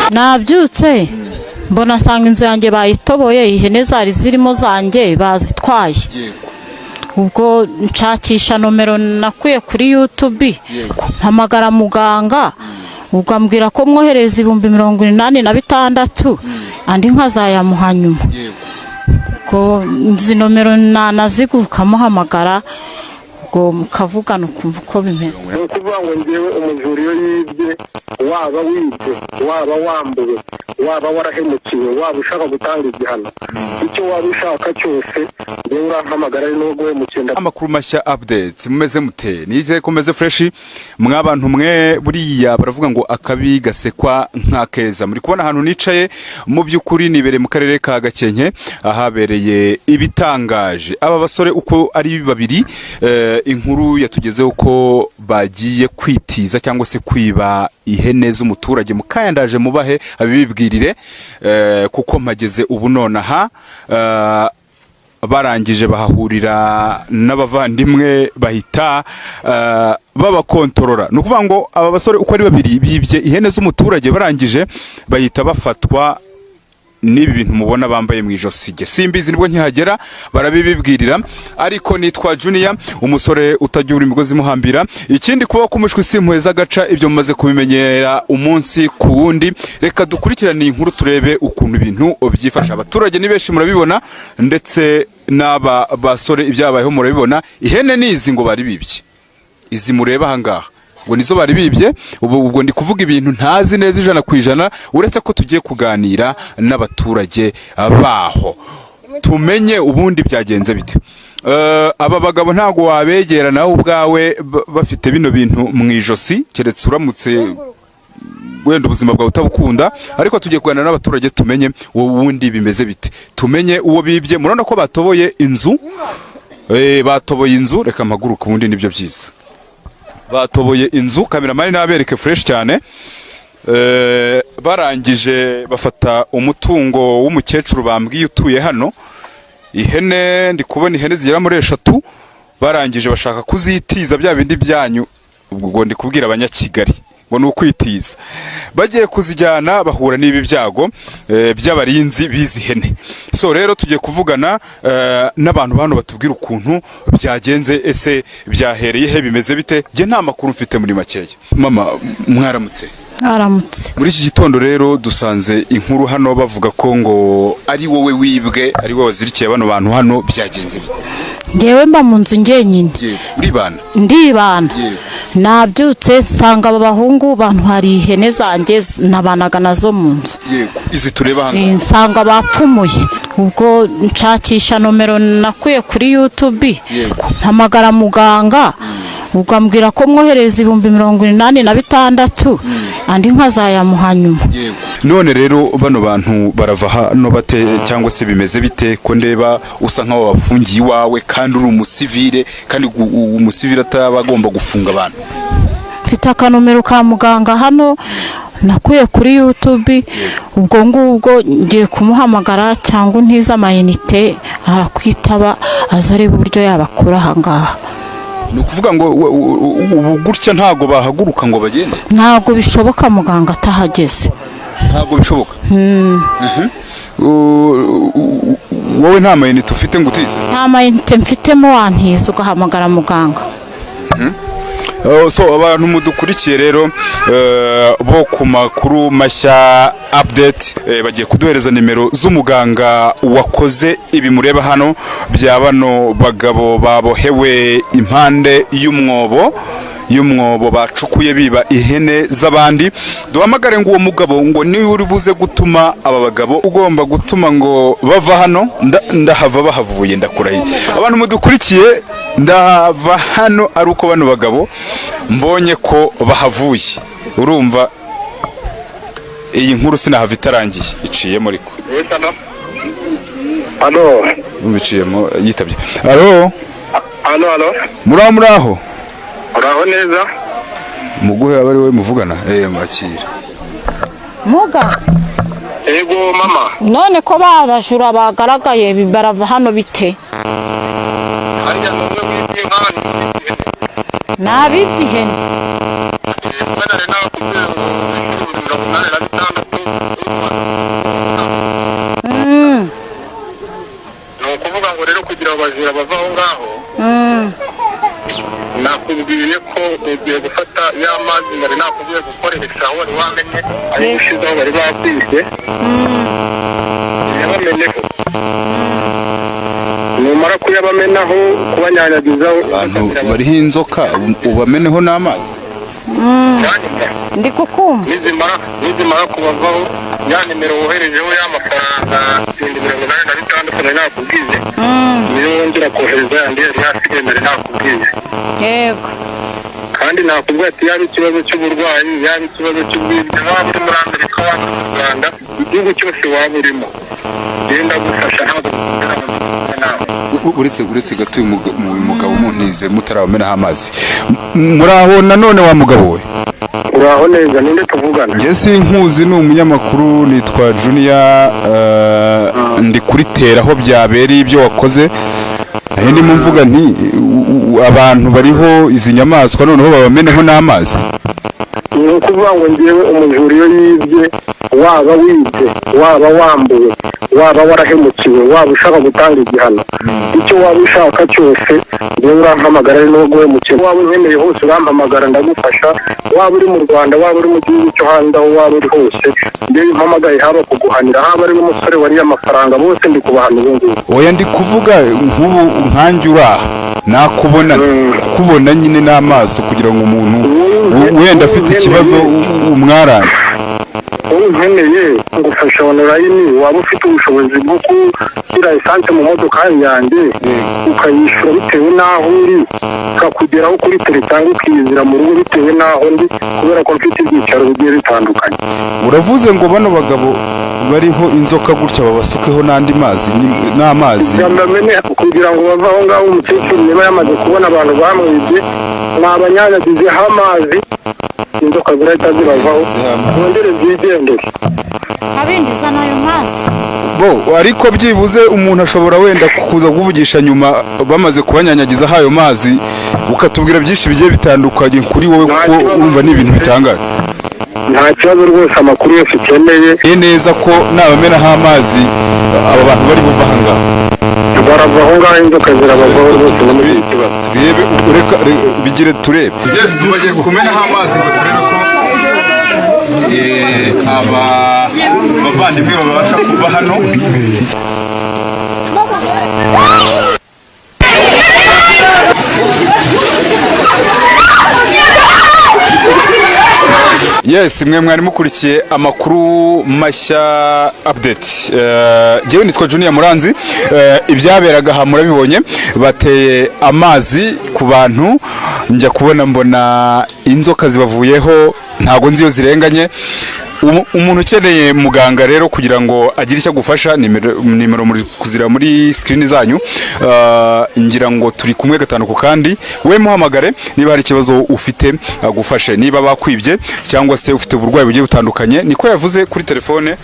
nabyutse mbona nsanga inzu yanjye bayitoboye, ihene zari zirimo zanjye bazitwaye. Ubwo nshakisha nomero nakuye kuri YouTube, mpamagara muganga, ubwo ambwira ko mwohereza 86,000 andi nkazayamuha nyuma. Ko nzi nomero naziguka muhamagara, ubwo mukavugana ukumva uko bimeze. Ukuvuga ngo ngewe umujuriyo yibye, waba wibye, waba wambuwe, waba warahemukiwe, waba ushaka gutanga igihano, icyo waba ushaka cyose ngewe urahamagara ari no guhemukira. Amakuru mashya updates mumeze mute? Nize komeze fresh mwabantu mwe, buriya baravuga ngo akabi gasekwa nk'akeza. Muri kubona ahantu nicaye mu byukuri nibere mu karere ka Gakenke, ahabereye ibitangaje. Aba basore uko ari babiri, inkuru yatugezeho ko bagiye kwitiza cyangwa se kwiba ihene z'umuturage. Mukayandaje mubahe abibwirire, kuko mpageze ubu nonaha. Barangije bahahurira n'abavandimwe bahita babakontorora. Nukuvuga ngo aba basore uko ari babiri bibye ihene z'umuturage, barangije bahita bafatwa nibi bintu mubona bambaye mu ijosi. Simbizi nibwo nkihagera barabibibwirira, ariko nitwa Junior, umusore utagira imigozi muhambira. Ikindi kuba kumushwe simpuheza gaca, ibyo mumaze kubimenyera umunsi ku wundi. Reka dukurikirane inkuru turebe ukuntu ibintu byifasha. Abaturage ni benshi murabibona, ndetse n'aba basore ibyabayeho murabibona. Ihene nizi ngo bari bibye, izi mureba ahangaha ngo nizo bari bibye. Ubwo ndi kuvuga ibintu ntazi neza 100%, uretse ko tugiye kuganira n'abaturage baho tumenye ubundi byagenze bite. Aba bagabo ntago wabegera nawe ubwawe bafite bino bintu mu ijosi, keretse uramutse wenda ubuzima bwawe utabukunda. Ariko tugiye kuganira n'abaturage tumenye ubundi bimeze bite, tumenye uwo bibye. Murabona ko batoboye inzu, batoboye inzu. Reka mpaguruka ubundi nibyo byiza. Batoboye inzu, kameramani nabereke fresh cyane. Barangije bafata umutungo w'umukecuru bambwiye utuye hano. Ihene ndi kubona ihene zigera muri 3, barangije bashaka kuzitiza bya bindi byanyu. Ubwo ndi kubwira abanyakigali ngo nukwitiza. Bagiye kuzijyana bahura n'ibi byago by'abarinzi bizi hene. So rero tugiye kuvugana n'abantu bano batubwira ukuntu byagenze, ese byahereye he, bimeze bite. Je nta makuru mfite muri makeya. Mama mwaramutse? Aramutse. Muri iki gitondo rero dusanze inkuru hano bavuga ko ngo ari wowe wibwe, ari wowe wazirikiye bano bantu hano. Byagenze bite? Ngewe mba mu nzu ngenyine. Uribana? Ndibana. Nabyutse nsanga aba bahungu bantu hari ihene zanjye nabanaga nazo mu nzu. Yego, izi tureba hano nsanga bapfumuye. Ubwo nshakisha nomero nakuye kuri YouTube, mpamagara muganga, ubwo ambwira ko mwohereza 86,000 andi nkazayamuha nyuma. None rero bano bantu barava hano bate, cyangwa se bimeze bite? Ko ndeba usa nkaho bafungiye iwawe kandi uri umusivile, kandi umusivile ataba agomba gufunga abantu. Mfite akanomero ka muganga hano nakuye kuri YouTube. Ubwo ngubwo ngiye kumuhamagara, cyangwa ntiza amayinite arakwitaba azare buryo yabakura ahangaha. Nukuvuga ngo ubu gutya ntago bahaguruka ngo bagende? Ntago bishoboka muganga atahageze. Ntago bishoboka? Wowe nta mayinite ufite ngo utize? Nta mayinite mfitemo, wantiza ugahamagara muganga. So abantu mudukurikiye rero bo ku makuru mashya update, bagiye kuduhereza nimero z'umuganga wakoze ibi mureba hano bya bano bagabo babohewe impande y'umwobo bacukuye biba ihene z'abandi. Duhamagare ngo uwo mugabo ngo ni uri buze gutuma aba bagabo, ugomba gutuma ngo bava hano. Ndahava bahavuye, ndakurahiye. Abantu mudukurikiye, ndahava hano ari uko bano bagabo mbonye ko bahavuye. Urumva iyi nkuru sinahava itarangiye, iciyemo ariko. Halo. Biciyemo yitabye. Halo. Halo. Muraho. Uraho neza? Muguhe abari we muvugana. Mwakira. Muga. Ego mama. None ko babajura bagaragaye barava hano bite? Hariya none wibye nkani. Nabibye ihene. Mwana rena kugira ngo 86 nakubwiye ko ugiye gufata ya mazi nari nakubwiye gukoresha aho wari wamenye ayo ushizeho bari bakwibye yabameneho numara kuyabamenaho kubanyanyagizaho abantu bariho inzoka ubameneho n'amazi. ndi kukumva. nizimara kubavaho ya nimero woherejeho y'amafaranga 86 nari nakubwiye niyo wongera kohereza yandi yari yasigaye nari nakubwiye. Yego. kandi nakubwira ati yaba ikibazo cy'uburwayi yaba ikibazo cy'ubwibwe waba uri muri Amerika waba uri mu Rwanda igihugu cyose waba urimo genda gufasha ntabwo uretse gato uyu mugabo muntize mutarabamenaho amazi. Muraho nanone wa mugabo we? uraho neza, ninde tuvugana? Njye sinkuzi, ni umunyamakuru nitwa Junior, ndi kuri Tera aho byabereye ibyo wakoze. Ndimo mvuga nti abantu bariho izi nyamaswa noneho babameneho n'amazi. Ni ukuvuga ngo ngewe umujura iyo yibye, waba wibye waba wambuwe waba warahemukiwe waba ushaka gutanga igihano, icyo waba ushaka cyose ngewe urampamagara ari n'ubwo wemukiwe. Waba unkeneye hose urampamagara ndagufasha, waba uri mu Rwanda waba uri mu gihugu cyo hanze aho waba uri hose ngewe mpamagaye, haba kuguhanira haba ari umusore wariye amafaranga bose ndi kubahana ubu ngubu. Oya ndi kuvuga nk'ubu nkanjye uraha nakubona kubona nyine n'amaso kugira ngo umuntu wenda afite ikibazo umwarane. Unkeneye ngufasha online, waba ufite ubushobozi bwo gushyira esanse mu modoka yanjye ukayishyura bitewe n'aho uri, ukakugeraho kuri tele cyangwa ukiyizira mu rugo bitewe n'aho ndi, kubera ko mfite ibyicaro bigiye bitandukanye. Uravuze ngo bano bagabo bariho inzoka gutya babasukeho n'andi mazi n'amazi kugira ngo bave aho ngaho. Umukecuru niba yamaze kubona abantu bamwibye mwabanyanyagizeho amazi, inzoka zirahita zibavaho bongere zigendere. Abinjiza n'ayo mazi bo, ariko byibuze umuntu ashobora wenda kuza kuvugisha nyuma bamaze kubanyanyagiza ayo mazi, ukatubwira byinshi bigiye bitandukanye kuri wowe, kuko urumva ni ibintu bitangaje. Nta kibazo rwose, amakuru yose ukeneye neza ko nabamenaho amazi aba bantu bari buva aha ngaha barava aho ngaho, inzoka zirabavaho rwose. Muri iki kibazo turebe, ureka bigire turebe. Yes, bagiye kumenaho amazi ngo turebe ko abavandimwe babasha kuva hano. Yes, mwe mwari mukurikiye amakuru mashya update. Jewe nitwa Junior Muranzi. Ibyaberaga aha murabibonye, bateye amazi ku bantu, njya kubona mbona inzoka zibavuyeho, ntago nzi iyo zirenganye. Umuntu ukeneye muganga rero kugira ngo agire icyo agufasha, nimero muri kuzira muri screen zanyu. Ngira ngo turi kumwe gatanu ku kandi, we muhamagare niba hari ikibazo ufite agufashe, niba bakwibye cyangwa se ufite uburwayi bugiye butandukanye, niko yavuze kuri telefone.